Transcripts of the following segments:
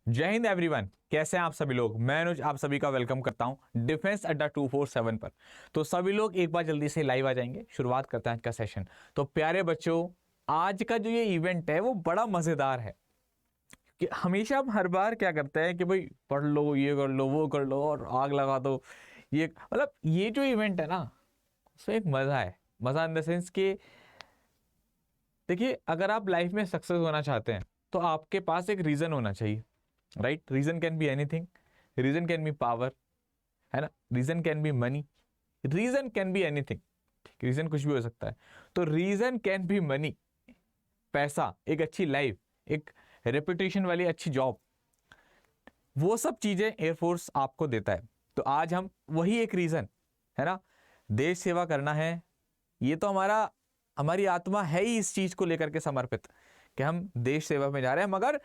जय हिंद एवरीवन, कैसे हैं आप सभी लोग। मैं अनुज आप सभी का वेलकम करता हूं डिफेंस अड्डा 247 पर। तो सभी लोग एक बार जल्दी से लाइव आ जाएंगे, शुरुआत करते हैं आज का सेशन। तो प्यारे बच्चों, आज का जो ये इवेंट है वो बड़ा मजेदार है कि हमेशा हम हर बार क्या करते हैं कि भाई पढ़ लो, ये कर लो, वो कर लो और आग लगा दो। ये मतलब ये जो इवेंट है ना, उसमें एक मजा है। मजा इन द सेंस कि देखिए, अगर आप लाइफ में सक्सेस होना चाहते हैं तो आपके पास एक रीजन होना चाहिए, right. Reason can be anything, reason can be power, है ना। Reason can be money, reason can be anything, reason कुछ भी हो सकता है। तो रीजन कैन बी मनी, पैसा, एक अच्छी लाइफ, एक रेपुटेशन वाली अच्छी जॉब, वो सब चीजें एयरफोर्स आपको देता है। तो आज हम वही एक रीजन, है ना, देश सेवा करना है। ये तो हमारी आत्मा है ही इस चीज को लेकर के समर्पित कि हम देश सेवा में जा रहे हैं। मगर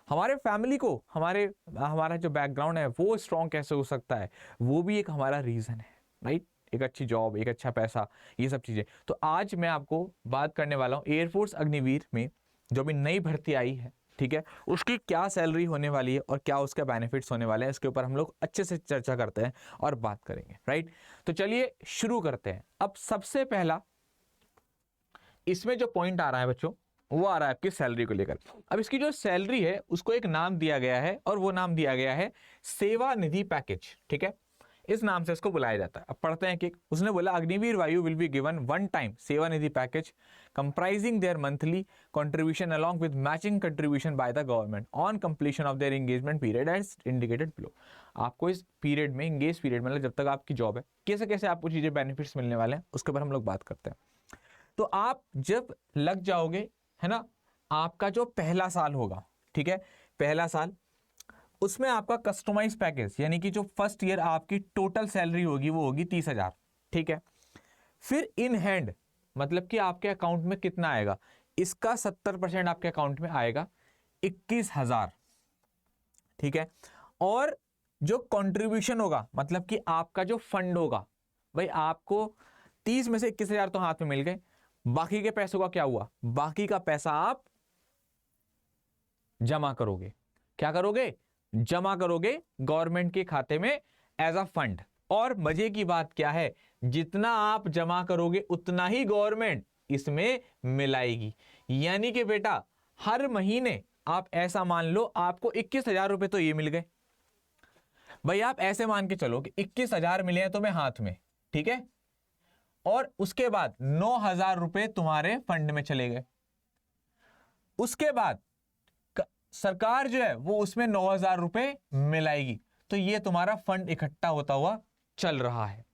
हमारे फैमिली को, हमारा जो बैकग्राउंड है वो स्ट्रॉन्ग कैसे हो सकता है, वो भी एक हमारा रीजन है, राइट। एक अच्छी जॉब, एक अच्छा पैसा, ये सब चीजें। तो आज मैं आपको बात करने वाला हूं एयरफोर्स अग्निवीर में जो भी नई भर्ती आई है, ठीक है, उसकी क्या सैलरी होने वाली है और क्या उसके बेनिफिट्स होने वाले हैं। इसके ऊपर हम लोग अच्छे से चर्चा करते हैं और बात करेंगे, राइट। तो चलिए शुरू करते हैं। अब सबसे पहला इसमें जो पॉइंट आ रहा है बच्चों, वो आ रहा है आपकी सैलरी को लेकर। अब इसकी जो सैलरी है उसको एक नाम दिया गया है और वो नाम दिया गया है सेवा निधि पैकेज, ठीक है। इस नाम से इसको बुलाया जाता है। अब पढ़ते हैं कि उसने बोला Agniveer Vayu will be given one time Seva Nidhi package comprising their monthly contribution along with matching contribution by the government on completion of their engagement period as indicated below. आपको इस पीरियड में, एंगेज पीरियड मतलब जब तक आपकी जॉब है, कैसे कैसे आपको चीजें बेनिफिट्स मिलने वाले हैं उसके ऊपर हम लोग बात करते हैं। तो आप जब लग जाओगे, है ना, आपका जो पहला साल होगा, ठीक है, पहला साल, उसमें आपका कस्टमाइज पैकेज यानी कि जो फर्स्ट ईयर आपकी टोटल सैलरी होगी वो होगी 30,000, ठीक है। फिर इन हैंड मतलब कि आपके अकाउंट में कितना आएगा, इसका 70% आपके अकाउंट में आएगा, 21,000, ठीक है। और जो कंट्रीब्यूशन होगा मतलब कि आपका जो फंड होगा, भाई आपको 30 में से 21,000 तो हाथ में मिल गए, बाकी के पैसों का क्या हुआ, बाकी का पैसा आप जमा करोगे। क्या करोगे, जमा करोगे गवर्नमेंट के खाते में एज अ फंड। और मजे की बात क्या है, जितना आप जमा करोगे उतना ही गवर्नमेंट इसमें मिलाएगी। यानी कि बेटा हर महीने आप ऐसा मान लो आपको 21,000 रुपए तो ये मिल गए। भाई आप ऐसे मान के चलो कि 21,000 मिले हैं तुम्हें हाथ में, ठीक है, और उसके बाद 9,000 रुपए तुम्हारे फंड में चले गए। उसके बाद सरकार जो है वो उसमें 9,000 रुपए मिलाएगी। तो ये तुम्हारा फंड इकट्ठा होता हुआ चल रहा है।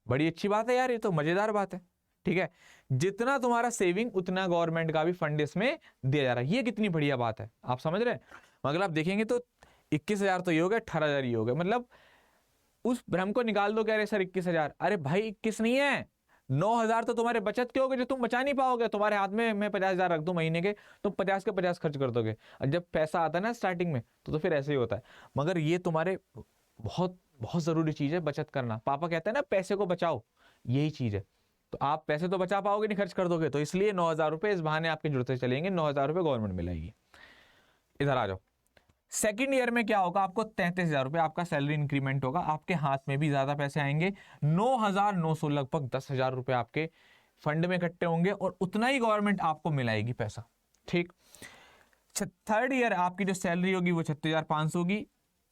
बड़ी अच्छी बात है यार, ये तो मजेदार बात है, ठीक है। जितना तुम्हारा सेविंग उतना गवर्नमेंट का भी फंड इसमें दिया जा रहा है। ये कितनी बढ़िया बात है, आप समझ रहे हैं। मगर आप देखेंगे तो 21,000 तो ये हो गया, 18,000 ये हो गया। मतलब उस भ्रम को निकाल दो, कह रहे सर 21,000, अरे भाई 21 नहीं है, 9,000 तो तुम्हारे बचत के हो गए जो तुम बचा नहीं पाओगे। तुम्हारे हाथ में मैं 50,000 रख दूं महीने के, तुम 50 के 50 खर्च कर दोगे। और जब पैसा आता है ना स्टार्टिंग में तो फिर ऐसे ही होता है। मगर ये तुम्हारे बहुत बहुत जरूरी चीज है बचत करना। पापा कहते हैं ना पैसे को बचाओ, यही चीज है। तो आप पैसे तो बचा पाओगे नहीं, खर्च कर दोगे। तो इसलिए 9,000 रुपए इस बहाने आपके जुड़ते चलेंगे, 9,000 रुपए गवर्नमेंट मिलाएगी। इधर आ जाओ, सेकेंड ईयर में क्या होगा, आपको 33,000 रुपए आपका सैलरी इंक्रीमेंट होगा, आपके हाथ में भी ज्यादा पैसे आएंगे। 9,900 लगभग 10,000 रुपए आपके फंड में इकट्ठे होंगे और उतना ही गवर्नमेंट आपको मिलाएगी पैसा, ठीक। थर्ड ईयर आपकी जो सैलरी होगी वो 36,500 होगी,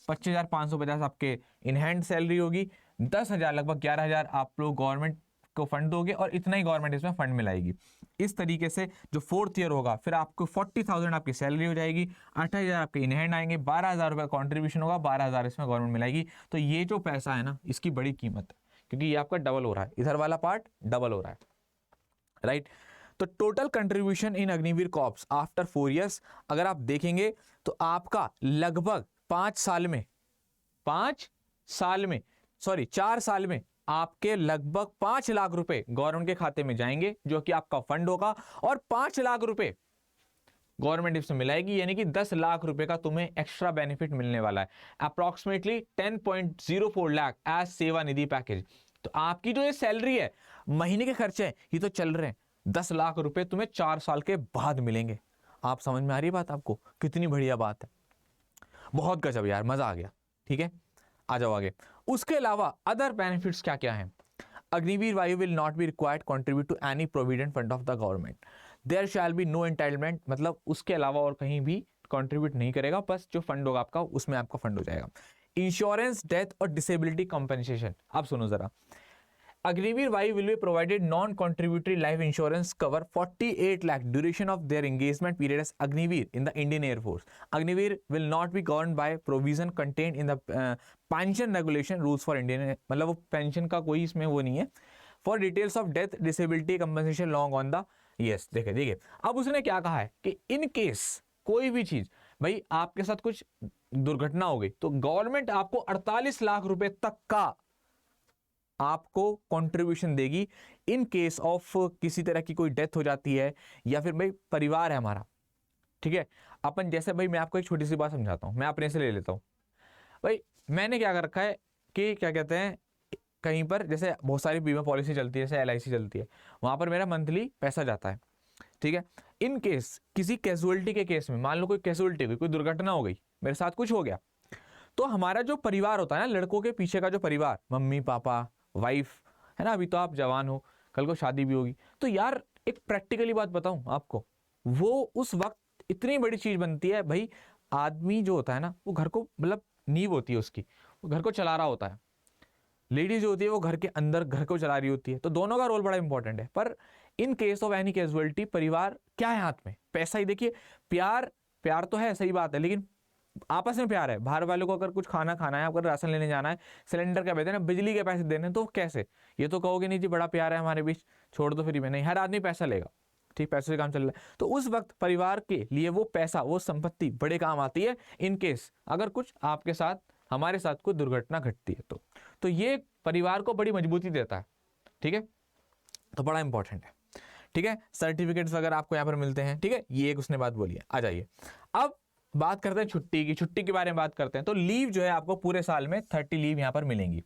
25,550 आपके इन हैंड सैलरी होगी, 10,000 लगभग 11,000 आप लोग गवर्नमेंट को फंड दोगे और इतना ही गवर्नमेंट इसमें फंड मिलाएगी। इस तरीके से जो फोर्थ ईयर होगा फिर आपको 40,000 आपकी सैलरी हो जाएगी, 8,000 आपके इन हैंड आएंगे, 12,000 रुपये कॉन्ट्रीब्यूशन होगा, 12,000 इसमें गवर्नमेंट मिलाएगी। तो ये जो पैसा है ना, इसकी बड़ी कीमत है क्योंकि ये आपका डबल हो रहा है, इधर वाला पार्ट डबल हो रहा है, राइट। तो total contribution in Agniveer corps after 4 years अगर आप देखेंगे तो आपका लगभग 4 साल में आपके लगभग 5 लाख रुपए गवर्नमेंट के खाते में जाएंगे जो कि आपका फंड होगा, और 5 लाख रुपए गवर्नमेंट इसमें मिलाएगी। यानी कि 10 लाख रुपए का तुम्हें एक्स्ट्रा बेनिफिट मिलने वाला है, अप्रॉक्सीमेटली 10.04 लाख एज सेवा निधि पैकेज। तो आपकी जो ये सैलरी है, महीने के खर्चे हैं ये तो चल रहे हैं, 10 लाख रुपए तुम्हें 4 साल के बाद मिलेंगे। आप समझ में आ रही है बात आपको, कितनी बढ़िया बात है। बहुत गजब यार, मजा आ गया। ठीक है, आ जाओ आगे। उसके अलावा अदर बेनिफिट्स क्या क्या हैं? Agniveer Vayu will not be required contribute to any provident fund of the government, there shall be no entitlement, मतलब उसके अलावा और कहीं भी कंट्रीब्यूट नहीं करेगा, बस जो फंड होगा आपका उसमें आपका फंड हो जाएगा। इंश्योरेंस, डेथ और डिसेबिलिटी कंपनसेशन, अब सुनो जरा। अग्निवीर वायु will be provided non-contributory life insurance cover 48 lakh duration of their engagement period as Agniveer in the Indian Air Force. Agniveer will not be governed by provision contained in the pension regulation rules for Indian, मतलब वो pension का कोई इसमें वो नहीं है। For details of death, disability compensation long on the, yes, देखिए देखिए, अब उसने क्या कहा है कि इन केस कोई भी चीज, भाई आपके साथ कुछ दुर्घटना हो गई तो गवर्नमेंट आपको 48 लाख रुपए तक का आपको कंट्रीब्यूशन देगी इन केस ऑफ किसी तरह की कोई डेथ हो जाती है या फिर भाई परिवार है हमारा। ठीक है, अपन जैसे, भाई मैं आपको एक छोटी सी बात समझाता हूं, मैं अपने से ले लेता हूं। भाई मैंने क्या कर रखा है कि क्या कहते हैं, कहीं पर जैसे बहुत सारी बीमा पॉलिसी चलती है, जैसे LIC चलती है, वहां पर मेरा मंथली पैसा जाता है। ठीक है, इन केस किसी कैजुअलिटी के केस में, मान लो कोई कैजुअलिटी हुई, कोई दुर्घटना हो गई, मेरे साथ कुछ हो गया, तो हमारा जो परिवार होता है ना, लड़कों के पीछे का जो परिवार, मम्मी पापा वाइफ है ना, अभी तो आप जवान हो, कल को शादी भी होगी, तो यार एक प्रैक्टिकली बात बताऊं आपको, वो उस वक्त इतनी बड़ी चीज बनती है। भाई आदमी जो होता है ना, वो घर को, मतलब नींव होती है उसकी, वो घर को चला रहा होता है। लेडीज जो होती है वो घर के अंदर घर को चला रही होती है, तो दोनों का रोल बड़ा इंपॉर्टेंट है। पर in case of any casualty, परिवार क्या है हाथ में? पैसा ही। देखिए प्यार, प्यार तो है, सही बात है, लेकिन आपस में प्यार है। बाहर वालों को अगर कुछ खाना खाना है, अगर राशन लेने जाना है, सिलेंडर का भेजना है, बिजली के पैसे देने, तो कैसे? ये तो कहोगे नहीं जी बड़ा प्यार है हमारे बीच, छोड़ दो फ्री में, नहीं, हर आदमी पैसा लेगा। ठीक, पैसे से काम चल रहा है, तो उस वक्त परिवार के लिए वो पैसा, वो संपत्ति बड़े काम आती है इन केस अगर कुछ आपके साथ, हमारे साथ कोई दुर्घटना घटती है तो ये परिवार को बड़ी मजबूती देता है। ठीक है, तो बड़ा इंपॉर्टेंट है। ठीक है, सर्टिफिकेट्स वगैरह आपको यहाँ पर मिलते हैं। ठीक है, ये एक उसने बात बोली है। आ जाइए, अब बात करते हैं छुट्टी की। छुट्टी के बारे में बात करते हैं, तो लीव जो है आपको पूरे साल में 30 लीव यहाँ पर मिलेंगी।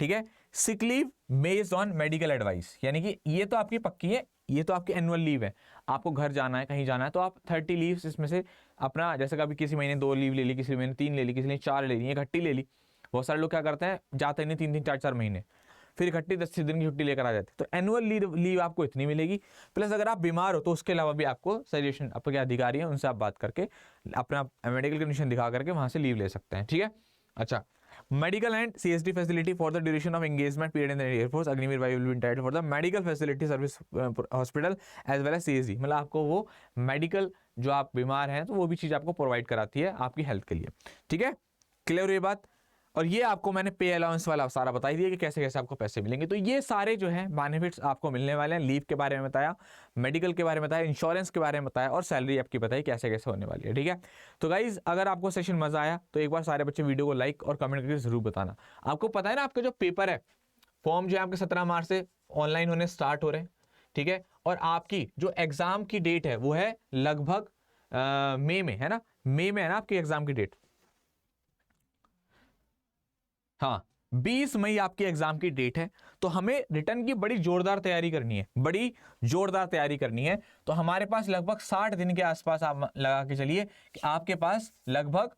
ठीक है, sick leave based on medical advice, यानी कि ये तो आपकी पक्की है, ये तो आपकी एनुअल लीव है, आपको घर जाना है, कहीं जाना है, तो आप 30 लीव्स इसमें से अपना, जैसे कभी किसी महीने 2 लीव ले ली, किसी महीने 3 ले ली, किसी ने 4 ले ली, इकट्ठी ले ली। बहुत सारे लोग क्या करते हैं, जाते नहीं 3-3, 4-4 महीने, फिर इकट्ठी 10 दिन की छुट्टी लेकर आ जाते। तो एनुअल लीव आपको इतनी मिलेगी, प्लस अगर आप बीमार हो तो उसके अलावा भी आपको सजेशन, आपके अधिकारी हैं उनसे आप बात करके अपना मेडिकल कंडीशन दिखा करके वहां से लीव ले सकते हैं। ठीक है, अच्छा, medical and CSD facility for the duration of engagement period in the air force, Agniveer Vayu will be entitled for the medical facility service hospital as well as CSD, मतलब आपको वो मेडिकल, जो आप बीमार हैं तो वो भी चीज आपको प्रोवाइड कराती है आपकी हेल्थ के लिए। ठीक है, क्लियर ये बात? और ये आपको मैंने पे अलाउंस वाला सारा बता दिया कि कैसे कैसे आपको पैसे मिलेंगे। तो ये सारे जो है बेनिफिट्स आपको मिलने वाले हैं। लीव के बारे में बताया, मेडिकल के बारे में बताया, इंश्योरेंस के बारे में बताया, और सैलरी आपकी बताई कैसे कैसे होने वाली है। ठीक है, तो गाइज अगर आपको सेशन मजा आया तो एक बार सारे बच्चे वीडियो को लाइक और कमेंट करके जरूर बताना। आपको पता है ना, आपके जो पेपर है, फॉर्म जो है आपके 17 मार्च से ऑनलाइन होने स्टार्ट हो रहे हैं। ठीक है, और आपकी जो एग्जाम की डेट है वो है लगभग मई में, है ना, मई में है ना आपकी एग्जाम की डेट। हाँ, 20 मई आपकी एग्जाम की डेट है। तो हमें रिटर्न की बड़ी जोरदार तैयारी करनी है, बड़ी जोरदार तैयारी करनी है। तो हमारे पास लगभग 60 दिन के आसपास आप लगा के चलिए कि आपके पास लगभग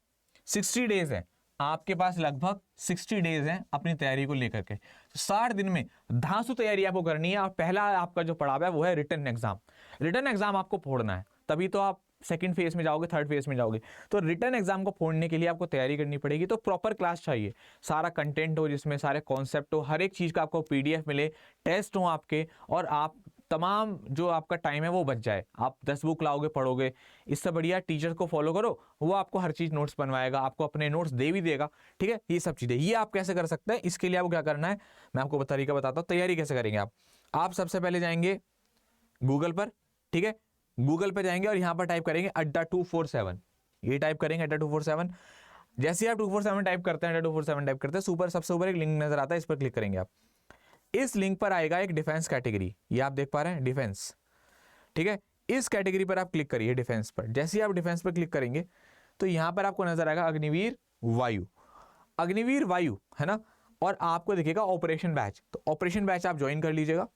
60 डेज है, आपके पास लगभग 60 डेज हैं अपनी तैयारी को लेकर के। तो 60 दिन में धांसू तैयारी आपको करनी है। और पहला आपका जो पड़ाव है वो है रिटन एग्जाम। रिटन एग्जाम आपको फोड़ना है, तभी तो आप सेकंड फेज में जाओगे, थर्ड फेज में जाओगे। तो रिटन एग्जाम को फोड़ने के लिए आपको तैयारी करनी पड़ेगी। तो प्रॉपर क्लास चाहिए, सारा कंटेंट हो जिसमें सारे कॉन्सेप्ट हो, हर एक चीज का आपको PDF मिले, टेस्ट हो आपके, और आप तमाम जो आपका टाइम है वो बच जाए। आप 10 बुक लाओगे, पढ़ोगे, इससे बढ़िया टीचर को फॉलो करो, वो आपको हर चीज नोट्स बनवाएगा, आपको अपने नोट्स दे भी देगा। ठीक है, ये सब चीजें ये आप कैसे कर सकते हैं, इसके लिए आपको क्या करना है मैं आपको तरीका बताता हूँ। तैयारी कैसे करेंगे आप सबसे पहले जाएंगे गूगल पर। ठीक है, गूगल पे जाएंगे और यहां पर टाइप करेंगे अड्डा 247, ये टाइप करेंगे अड्डा 247। जैसे आप 247 टाइप करते हैं, अड्डा 247 टाइप करते हैं, सुपर सबसे ऊपर एक लिंक नजर आता है, इस पर क्लिक करेंगे आप। इस लिंक पर आएगा एक डिफेंस कैटेगरी, ये आप देख पा रहे हैं, डिफेंस। ठीक है, इस कैटेगरी पर आप क्लिक करिए, डिफेंस पर। जैसे ही आप डिफेंस पर क्लिक करेंगे तो यहां पर आपको नजर आएगा अग्निवीर वायु, अग्निवीर वायु, है ना। और आपको दिखेगा ऑपरेशन बैच, तो ऑपरेशन बैच आप ज्वाइन कर लीजिएगा।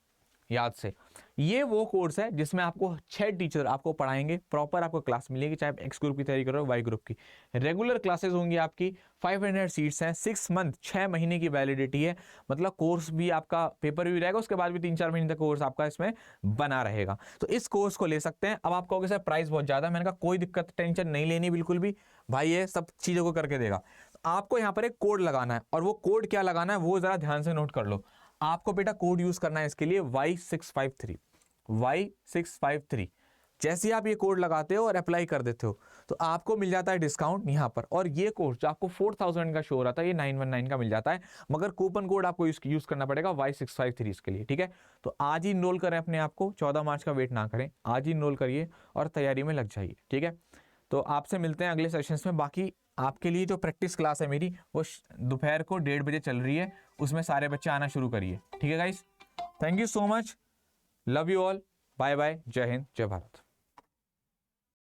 याद से। ये वो कोर्स है जिसमें आपको 6 टीचर आपको पढ़ाएंगे, प्रॉपर आपको क्लास मिलेगी, चाहे आप एक्स ग्रुप की तैयारी करो वाई ग्रुप की। रेगुलर क्लासेस होंगी आपकी, 500 सीट्स हैं, 6 मंथ 6 महीने की वैलिडिटी है, मतलब कोर्स भी आपका पेपर भी रहेगा, उसके बाद भी 3-4 महीने तक कोर्स आपका इसमें बना रहेगा। तो इस कोर्स को ले सकते हैं। अब आप कहोगे सर प्राइस बहुत ज़्यादा है, मैंने कहा कोई दिक्कत टेंशन नहीं लेनी बिल्कुल भी, भाई ये सब चीज़ों को करके देगा। आपको यहाँ पर एक कोड लगाना है, और वो कोड क्या लगाना है वो ज़रा ध्यान से नोट कर लो। आपको बेटा कोड यूज़ करना है इसके लिए Y653। जैसे ही आप ये कोड लगाते हो और अप्लाई कर देते हो तो आपको मिल जाता है डिस्काउंट यहाँ पर। और ये कोर्स जो आपको 4000 का शो हो रहा था, ये 919 का मिल जाता है, मगर कूपन कोड आपको यूज़ करना पड़ेगा Y653 इसके लिए, ठीक है। तो आज ही इनरोल करें अपने आप को, 14 मार्च का वेट ना करें, आज ही इनरोल करिए और तैयारी में लग जाइए, ठीक है। तो आपसे मिलते हैं अगले सेशंस में। बाकी आपके लिए जो प्रैक्टिस क्लास है मेरी, वो दोपहर को 1:30 बजे चल रही है, उसमें सारे बच्चे आना शुरू करिए, ठीक है guys. Thank you so much, love you all, bye bye, जय हिंद, जय भारत।